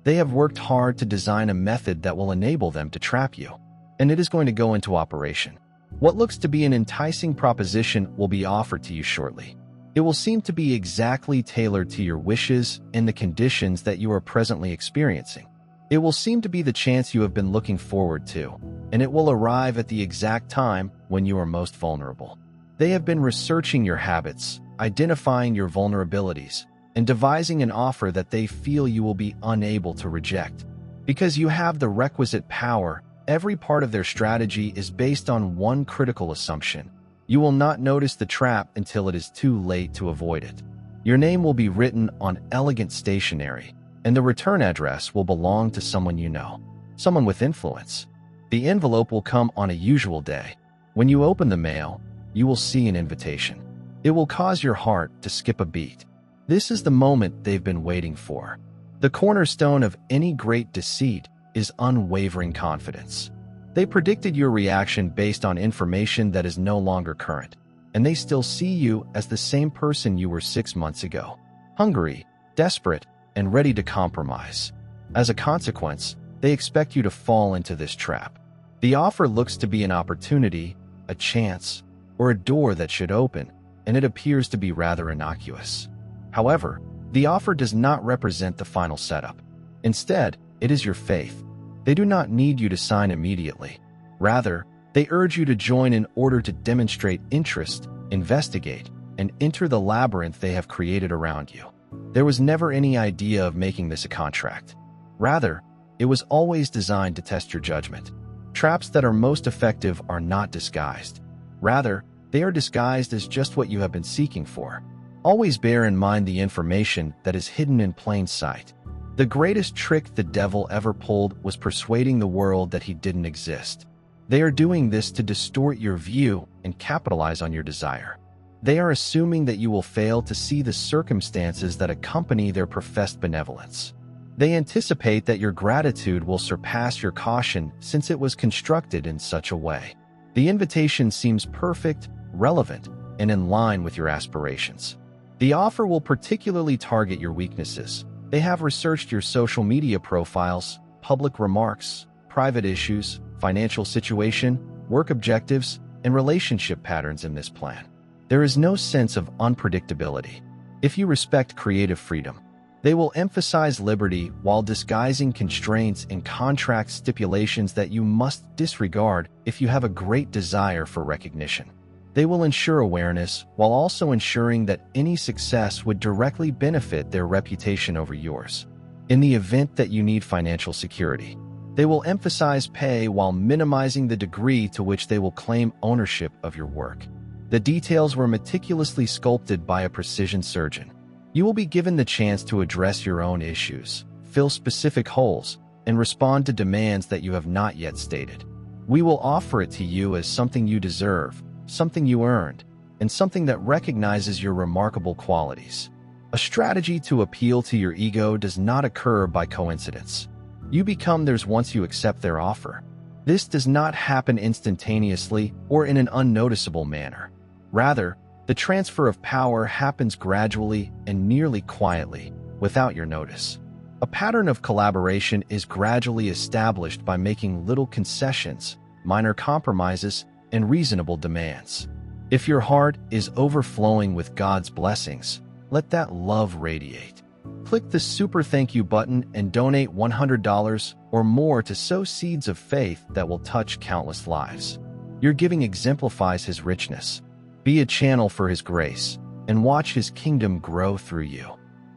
They have worked hard to design a method that will enable them to trap you, and it is going to go into operation. What looks to be an enticing proposition will be offered to you shortly. It will seem to be exactly tailored to your wishes and the conditions that you are presently experiencing. It will seem to be the chance you have been looking forward to, and it will arrive at the exact time when you are most vulnerable. They have been researching your habits, identifying your vulnerabilities, and devising an offer that they feel you will be unable to reject. Because you have the requisite power, every part of their strategy is based on one critical assumption. You will not notice the trap until it is too late to avoid it. Your name will be written on elegant stationery, and the return address will belong to someone you know, someone with influence. The envelope will come on a usual day. When you open the mail, you will see an invitation. It will cause your heart to skip a beat. This is the moment they've been waiting for. The cornerstone of any great deceit is unwavering confidence. They predicted your reaction based on information that is no longer current, and they still see you as the same person you were 6 months ago, hungry, desperate, and ready to compromise. As a consequence, they expect you to fall into this trap. The offer looks to be an opportunity, a chance, or a door that should open, and it appears to be rather innocuous. However, the offer does not represent the final setup. Instead, it is your faith. They do not need you to sign immediately. Rather, they urge you to join in order to demonstrate interest, investigate, and enter the labyrinth they have created around you. There was never any idea of making this a contract. Rather, it was always designed to test your judgment. Traps that are most effective are not disguised. Rather, they are disguised as just what you have been seeking for. Always bear in mind the information that is hidden in plain sight. The greatest trick the devil ever pulled was persuading the world that he didn't exist. They are doing this to distort your view and capitalize on your desire. They are assuming that you will fail to see the circumstances that accompany their professed benevolence. They anticipate that your gratitude will surpass your caution since it was constructed in such a way. The invitation seems perfect, relevant, and in line with your aspirations. The offer will particularly target your weaknesses. They have researched your social media profiles, public remarks, private issues, financial situation, work objectives, and relationship patterns in this plan. There is no sense of unpredictability. If you respect creative freedom, they will emphasize liberty while disguising constraints and contract stipulations that you must disregard if you have a great desire for recognition. They will ensure awareness while also ensuring that any success would directly benefit their reputation over yours. In the event that you need financial security, they will emphasize pay while minimizing the degree to which they will claim ownership of your work. The details were meticulously sculpted by a precision surgeon. You will be given the chance to address your own issues, fill specific holes, and respond to demands that you have not yet stated. We will offer it to you as something you deserve, something you earned, and something that recognizes your remarkable qualities. A strategy to appeal to your ego does not occur by coincidence. You become theirs once you accept their offer. This does not happen instantaneously or in an unnoticeable manner. Rather, the transfer of power happens gradually and nearly quietly, without your notice. A pattern of collaboration is gradually established by making little concessions, minor compromises, and reasonable demands. If your heart is overflowing with God's blessings, let that love radiate. Click the super thank you button and donate $100 or more to sow seeds of faith that will touch countless lives. Your giving exemplifies His richness. Be a channel for His grace and watch His kingdom grow through you.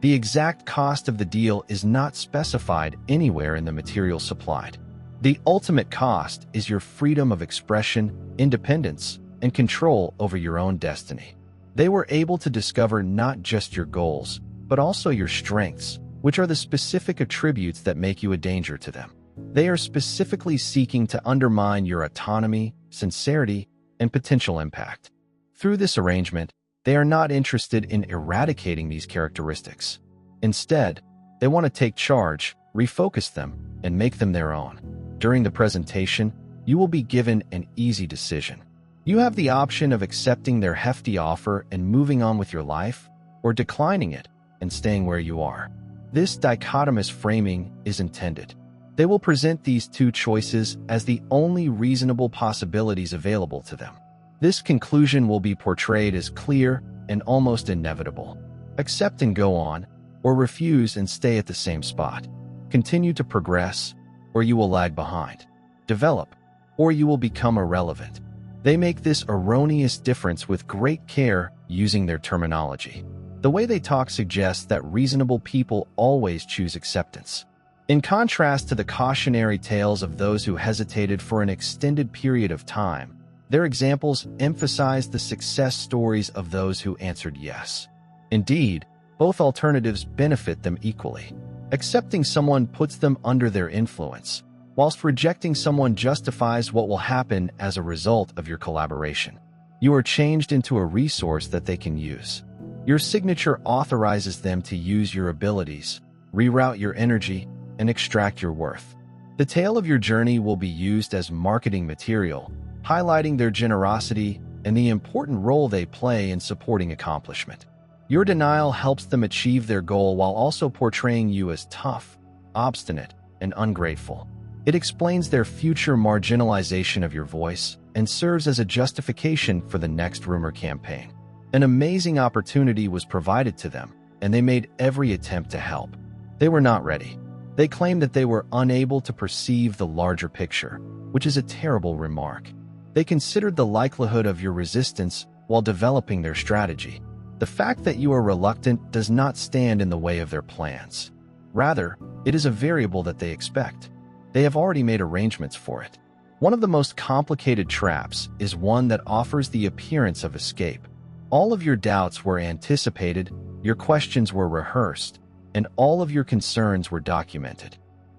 The exact cost of the deal is not specified anywhere in the material supplied. The ultimate cost is your freedom of expression, independence, and control over your own destiny. They were able to discover not just your goals, but also your strengths, which are the specific attributes that make you a danger to them. They are specifically seeking to undermine your autonomy, sincerity, and potential impact. Through this arrangement, they are not interested in eradicating these characteristics. Instead, they want to take charge, refocus them, and make them their own. During the presentation, you will be given an easy decision. You have the option of accepting their hefty offer and moving on with your life, or declining it and staying where you are. This dichotomous framing is intended. They will present these two choices as the only reasonable possibilities available to them. This conclusion will be portrayed as clear and almost inevitable. Accept and go on, or refuse and stay at the same spot. Continue to progress, or you will lag behind. Develop, or you will become irrelevant. They make this erroneous difference with great care using their terminology. The way they talk suggests that reasonable people always choose acceptance. In contrast to the cautionary tales of those who hesitated for an extended period of time, their examples emphasize the success stories of those who answered yes. Indeed, both alternatives benefit them equally. Accepting someone puts them under their influence, whilst rejecting someone justifies what will happen as a result of your collaboration. You are changed into a resource that they can use. Your signature authorizes them to use your abilities, reroute your energy, and extract your worth. The tale of your journey will be used as marketing material, highlighting their generosity and the important role they play in supporting accomplishment. Your denial helps them achieve their goal while also portraying you as tough, obstinate, and ungrateful. It explains their future marginalization of your voice and serves as a justification for the next rumor campaign. An amazing opportunity was provided to them, and they made every attempt to help. They were not ready. They claimed that they were unable to perceive the larger picture, which is a terrible remark. They considered the likelihood of your resistance while developing their strategy. The fact that you are reluctant does not stand in the way of their plans. Rather, it is a variable that they expect. They have already made arrangements for it. One of the most complicated traps is one that offers the appearance of escape. All of your doubts were anticipated, your questions were rehearsed, and all of your concerns were documented.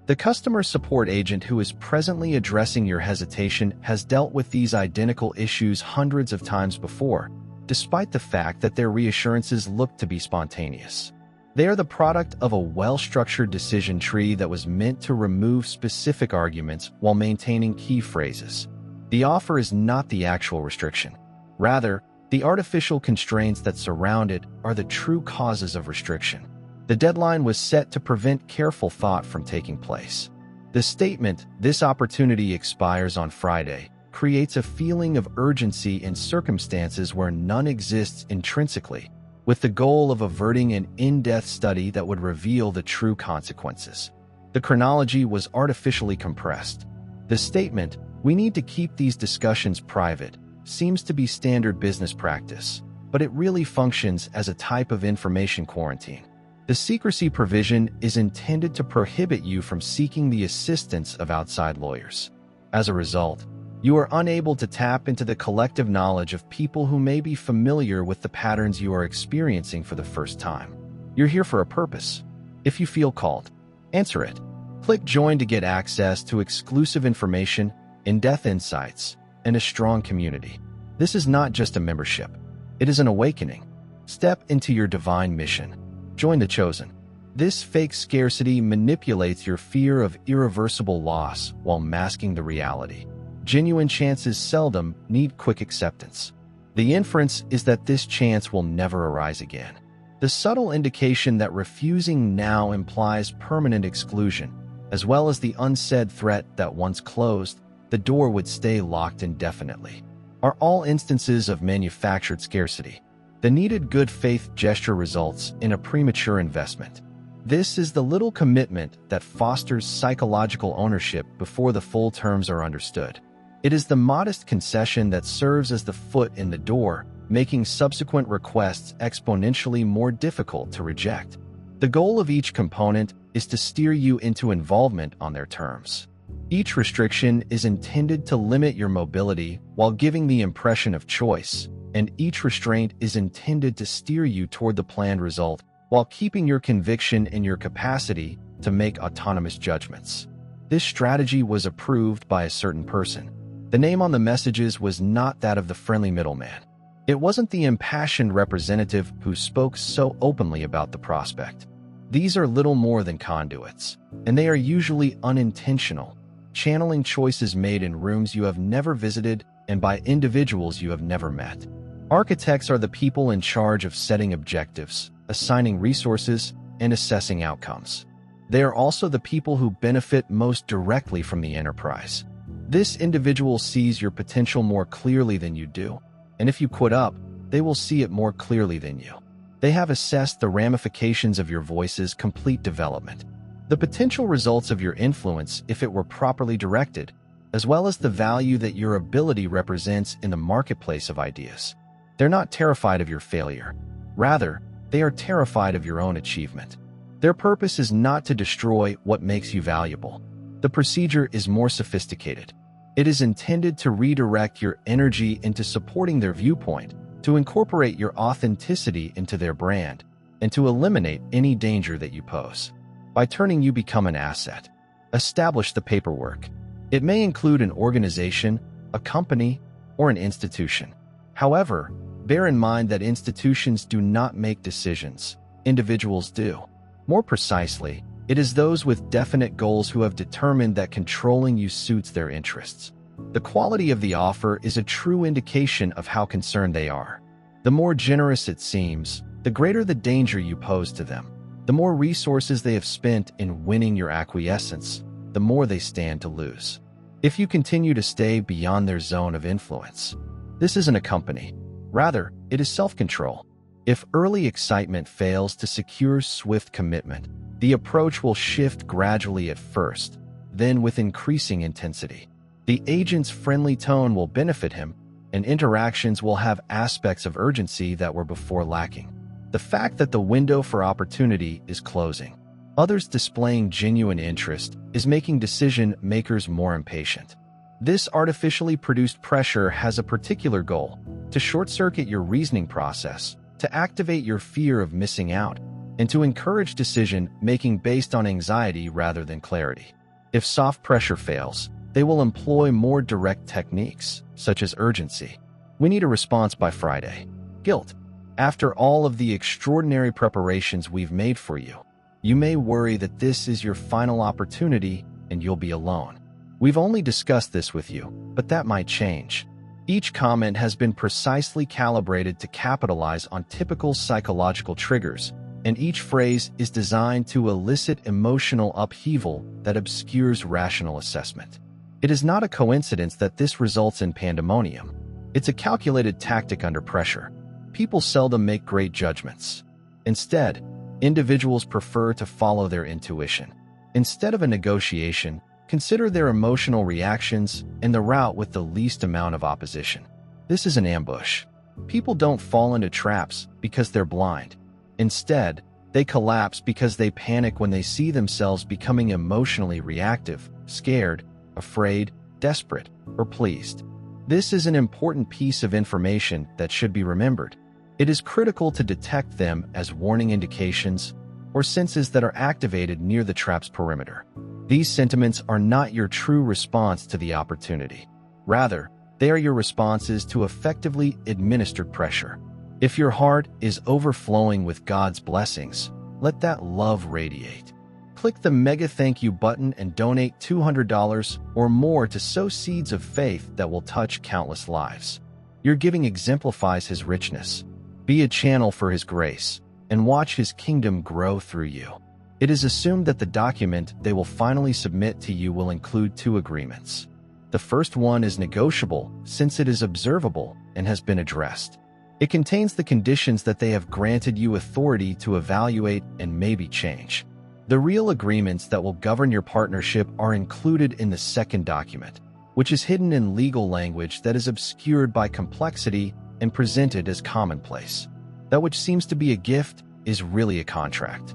The customer support agent who is presently addressing your hesitation has dealt with these identical issues hundreds of times before, despite the fact that their reassurances look to be spontaneous. They are the product of a well-structured decision tree that was meant to remove specific arguments while maintaining key phrases. The offer is not the actual restriction. Rather, the artificial constraints that surround it are the true causes of restriction. The deadline was set to prevent careful thought from taking place. The statement, "This opportunity expires on Friday," creates a feeling of urgency in circumstances where none exists intrinsically, with the goal of averting an in-depth study that would reveal the true consequences. The chronology was artificially compressed. The statement, "We need to keep these discussions private," seems to be standard business practice, but it really functions as a type of information quarantine. The secrecy provision is intended to prohibit you from seeking the assistance of outside lawyers. As a result, you are unable to tap into the collective knowledge of people who may be familiar with the patterns you are experiencing for the first time. You're here for a purpose. If you feel called, answer it. Click Join to get access to exclusive information, in-depth insights, and a strong community. This is not just a membership. It is an awakening. Step into your divine mission. Join the chosen. This fake scarcity manipulates your fear of irreversible loss while masking the reality. Genuine chances seldom need quick acceptance. The inference is that this chance will never arise again. The subtle indication that refusing now implies permanent exclusion, as well as the unsaid threat that once closed, the door would stay locked indefinitely, are all instances of manufactured scarcity. The needed good faith gesture results in a premature investment. This is the little commitment that fosters psychological ownership before the full terms are understood. It is the modest concession that serves as the foot in the door, making subsequent requests exponentially more difficult to reject. The goal of each component is to steer you into involvement on their terms. Each restriction is intended to limit your mobility while giving the impression of choice, and each restraint is intended to steer you toward the planned result while keeping your conviction in your capacity to make autonomous judgments. This strategy was approved by a certain person. The name on the messages was not that of the friendly middleman. It wasn't the impassioned representative who spoke so openly about the prospect. These are little more than conduits, and they are usually unintentional, channeling choices made in rooms you have never visited and by individuals you have never met. Architects are the people in charge of setting objectives, assigning resources, and assessing outcomes. They are also the people who benefit most directly from the enterprise. This individual sees your potential more clearly than you do, and if you quit up, they will see it more clearly than you. They have assessed the ramifications of your voice's complete development, the potential results of your influence if it were properly directed, as well as the value that your ability represents in the marketplace of ideas. They're not terrified of your failure. Rather, they are terrified of your own achievement. Their purpose is not to destroy what makes you valuable. The procedure is more sophisticated. It is intended to redirect your energy into supporting their viewpoint, to incorporate your authenticity into their brand, and to eliminate any danger that you pose. By turning you become an asset. Establish the paperwork. It may include an organization, a company, or an institution. However, bear in mind that institutions do not make decisions. Individuals do. More precisely, it is those with definite goals who have determined that controlling you suits their interests. The quality of the offer is a true indication of how concerned they are. The more generous it seems, the greater the danger you pose to them. The more resources they have spent in winning your acquiescence, the more they stand to lose. If you continue to stay beyond their zone of influence, this isn't a company. Rather, it is self-control. If early excitement fails to secure swift commitment, the approach will shift gradually at first, then with increasing intensity. The agent's friendly tone will benefit him, and interactions will have aspects of urgency that were before lacking. The fact that the window for opportunity is closing, others displaying genuine interest, is making decision makers more impatient. This artificially produced pressure has a particular goal: to short-circuit your reasoning process, to activate your fear of missing out, and to encourage decision-making based on anxiety rather than clarity. If soft pressure fails, they will employ more direct techniques, such as urgency. We need a response by Friday. Guilt. After all of the extraordinary preparations we've made for you, you may worry that this is your final opportunity and you'll be alone. We've only discussed this with you, but that might change. Each comment has been precisely calibrated to capitalize on typical psychological triggers, and each phrase is designed to elicit emotional upheaval that obscures rational assessment. It is not a coincidence that this results in pandemonium. It's a calculated tactic under pressure. People seldom make great judgments. Instead, individuals prefer to follow their intuition. Instead of a negotiation, consider their emotional reactions and the route with the least amount of opposition. This is an ambush. People don't fall into traps because they're blind. Instead, they collapse because they panic when they see themselves becoming emotionally reactive, scared, afraid, desperate, or pleased. This is an important piece of information that should be remembered. It is critical to detect them as warning indications or senses that are activated near the trap's perimeter. These sentiments are not your true response to the opportunity. Rather, they are your responses to effectively administered pressure. If your heart is overflowing with God's blessings, let that love radiate. Click the mega thank you button and donate $200 or more to sow seeds of faith that will touch countless lives. Your giving exemplifies His richness. Be a channel for His grace, and watch His kingdom grow through you. It is assumed that the document they will finally submit to you will include 2 agreements. The first one is negotiable since it is observable and has been addressed. It contains the conditions that they have granted you authority to evaluate and maybe change. The real agreements that will govern your partnership are included in the second document, which is hidden in legal language that is obscured by complexity and presented as commonplace. That which seems to be a gift is really a contract,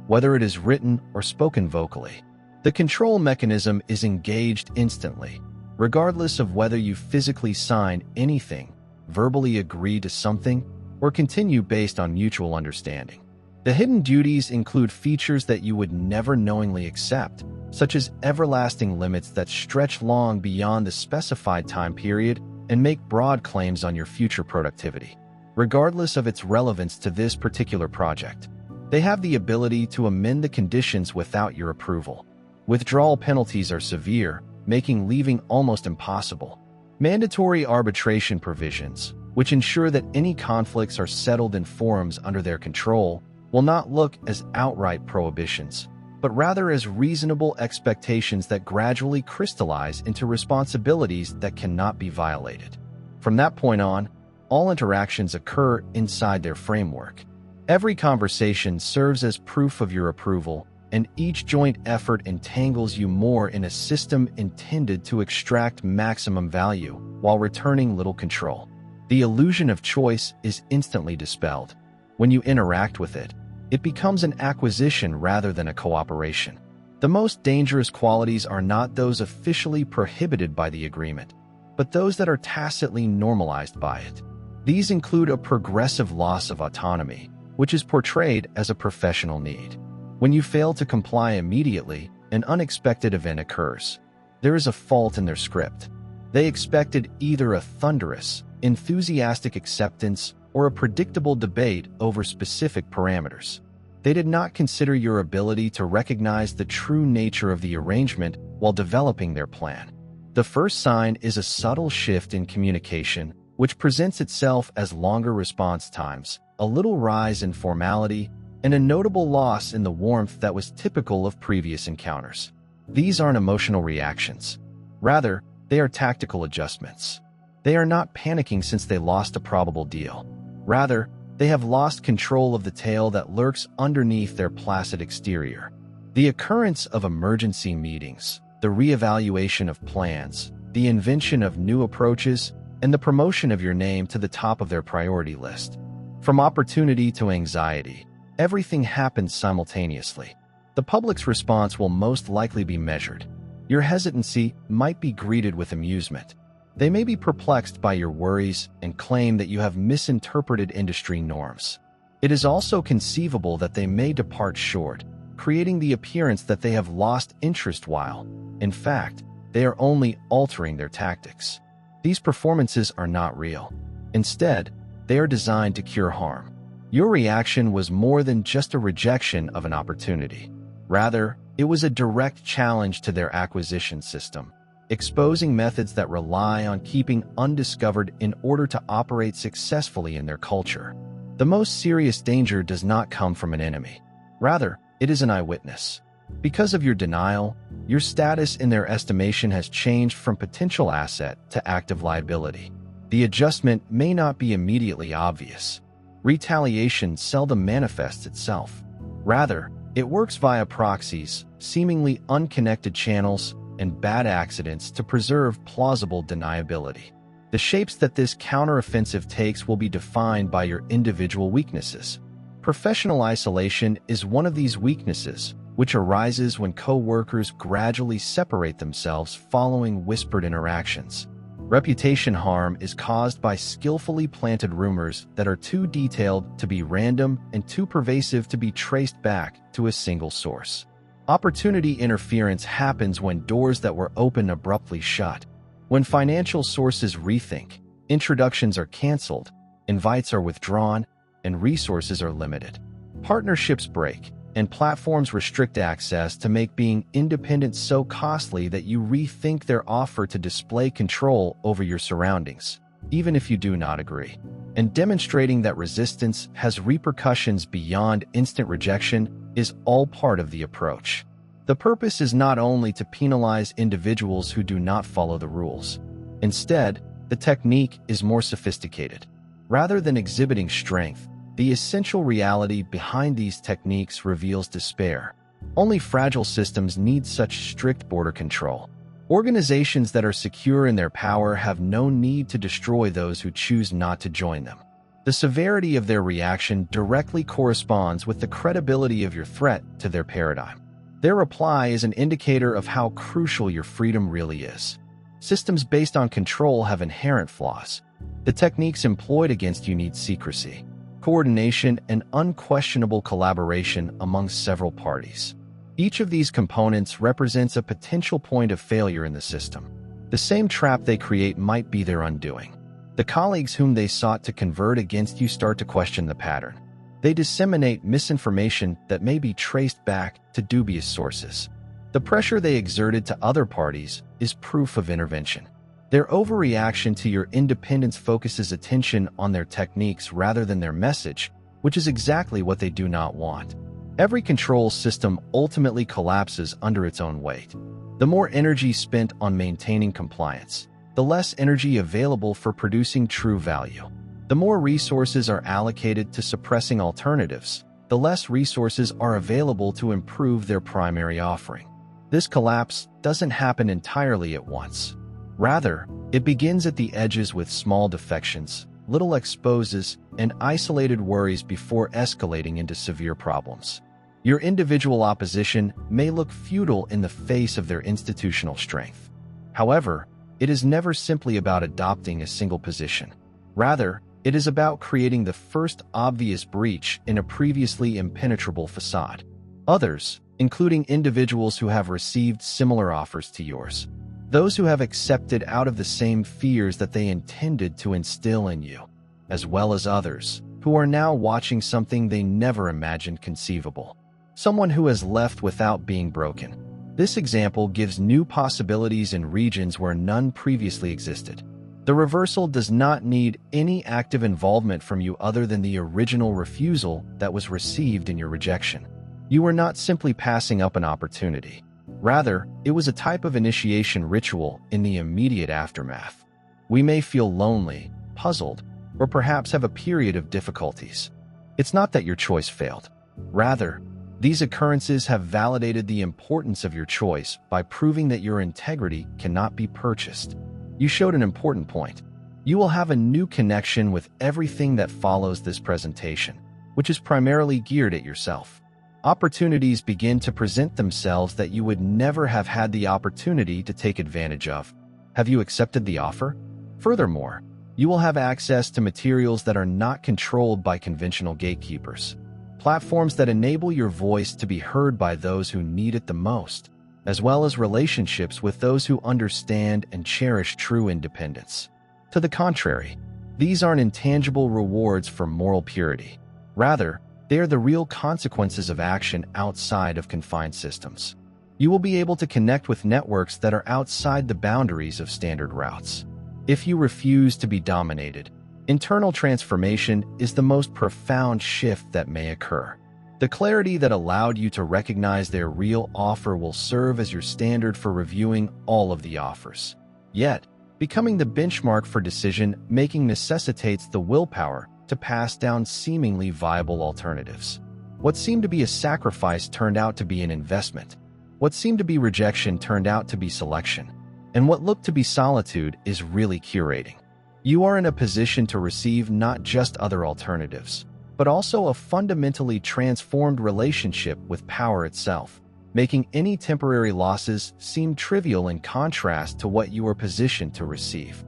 whether it is written or spoken vocally. The control mechanism is engaged instantly, regardless of whether you physically sign anything, verbally agree to something, or continue based on mutual understanding. The hidden duties include features that you would never knowingly accept, such as everlasting limits that stretch long beyond the specified time period and make broad claims on your future productivity. Regardless of its relevance to this particular project, they have the ability to amend the conditions without your approval. Withdrawal penalties are severe, making leaving almost impossible. Mandatory arbitration provisions, which ensure that any conflicts are settled in forums under their control, will not look as outright prohibitions, but rather as reasonable expectations that gradually crystallize into responsibilities that cannot be violated. From that point on, all interactions occur inside their framework. Every conversation serves as proof of your approval, and each joint effort entangles you more in a system intended to extract maximum value while returning little control. The illusion of choice is instantly dispelled. When you interact with it, it becomes an acquisition rather than a cooperation. The most dangerous qualities are not those officially prohibited by the agreement, but those that are tacitly normalized by it. These include a progressive loss of autonomy, which is portrayed as a professional need. When you fail to comply immediately, an unexpected event occurs. There is a fault in their script. They expected either a thunderous, enthusiastic acceptance or a predictable debate over specific parameters. They did not consider your ability to recognize the true nature of the arrangement while developing their plan. The first sign is a subtle shift in communication, which presents itself as longer response times, a little rise in formality, and a notable loss in the warmth that was typical of previous encounters. These aren't emotional reactions. Rather, they are tactical adjustments. They are not panicking since they lost a probable deal. Rather, they have lost control of the tail that lurks underneath their placid exterior. The occurrence of emergency meetings, the reevaluation of plans, the invention of new approaches, and the promotion of your name to the top of their priority list. From opportunity to anxiety, everything happens simultaneously. The public's response will most likely be measured. Your hesitancy might be greeted with amusement. They may be perplexed by your worries and claim that you have misinterpreted industry norms. It is also conceivable that they may depart short, creating the appearance that they have lost interest while, in fact, they are only altering their tactics. These performances are not real. Instead, they are designed to cure harm. Your reaction was more than just a rejection of an opportunity. Rather, it was a direct challenge to their acquisition system, exposing methods that rely on keeping undiscovered in order to operate successfully in their culture. The most serious danger does not come from an enemy. Rather, it is an eyewitness. Because of your denial, your status in their estimation has changed from potential asset to active liability. The adjustment may not be immediately obvious. Retaliation seldom manifests itself. Rather, it works via proxies, seemingly unconnected channels, and bad accidents to preserve plausible deniability. The shapes that this counteroffensive takes will be defined by your individual weaknesses. Professional isolation is one of these weaknesses, which arises when co-workers gradually separate themselves following whispered interactions. Reputation harm is caused by skillfully planted rumors that are too detailed to be random and too pervasive to be traced back to a single source. Opportunity interference happens when doors that were open abruptly shut. When financial sources rethink, introductions are canceled, invites are withdrawn, and resources are limited. Partnerships break, and platforms restrict access to make being independent so costly that you rethink their offer to display control over your surroundings, even if you do not agree. And demonstrating that resistance has repercussions beyond instant rejection is all part of the approach. The purpose is not only to penalize individuals who do not follow the rules. Instead, the technique is more sophisticated. Rather than exhibiting strength, the essential reality behind these techniques reveals despair. Only fragile systems need such strict border control. Organizations that are secure in their power have no need to destroy those who choose not to join them. The severity of their reaction directly corresponds with the credibility of your threat to their paradigm. Their reply is an indicator of how crucial your freedom really is. Systems based on control have inherent flaws. The techniques employed against you need secrecy, coordination, and unquestionable collaboration among several parties. Each of these components represents a potential point of failure in the system. The same trap they create might be their undoing. The colleagues whom they sought to convert against you start to question the pattern. They disseminate misinformation that may be traced back to dubious sources. The pressure they exerted to other parties is proof of intervention. Their overreaction to your independence focuses attention on their techniques rather than their message, which is exactly what they do not want. Every control system ultimately collapses under its own weight. The more energy spent on maintaining compliance, the less energy available for producing true value. The more resources are allocated to suppressing alternatives, the less resources are available to improve their primary offering. This collapse doesn't happen entirely at once. Rather, it begins at the edges with small defections, little exposes, and isolated worries before escalating into severe problems. Your individual opposition may look futile in the face of their institutional strength. However, it is never simply about adopting a single position. Rather, it is about creating the first obvious breach in a previously impenetrable facade. Others, including individuals who have received similar offers to yours, those who have accepted out of the same fears that they intended to instill in you, as well as others who are now watching something they never imagined conceivable. Someone who has left without being broken. This example gives new possibilities in regions where none previously existed. The reversal does not need any active involvement from you other than the original refusal that was received in your rejection. You were not simply passing up an opportunity. Rather, it was a type of initiation ritual in the immediate aftermath. We may feel lonely, puzzled, or perhaps have a period of difficulties. It's not that your choice failed. Rather, these occurrences have validated the importance of your choice by proving that your integrity cannot be purchased. You showed an important point. You will have a new connection with everything that follows this presentation, which is primarily geared at yourself. Opportunities begin to present themselves that you would never have had the opportunity to take advantage of. Have you accepted the offer? Furthermore, you will have access to materials that are not controlled by conventional gatekeepers. Platforms that enable your voice to be heard by those who need it the most, as well as relationships with those who understand and cherish true independence. To the contrary, these aren't intangible rewards for moral purity. Rather, they are the real consequences of action outside of confined systems. You will be able to connect with networks that are outside the boundaries of standard routes. If you refuse to be dominated, internal transformation is the most profound shift that may occur. The clarity that allowed you to recognize their real offer will serve as your standard for reviewing all of the offers. Yet, becoming the benchmark for decision-making necessitates the willpower to pass down seemingly viable alternatives. What seemed to be a sacrifice turned out to be an investment. What seemed to be rejection turned out to be selection. And what looked to be solitude is really curating. You are in a position to receive not just other alternatives, but also a fundamentally transformed relationship with power itself, making any temporary losses seem trivial in contrast to what you are positioned to receive.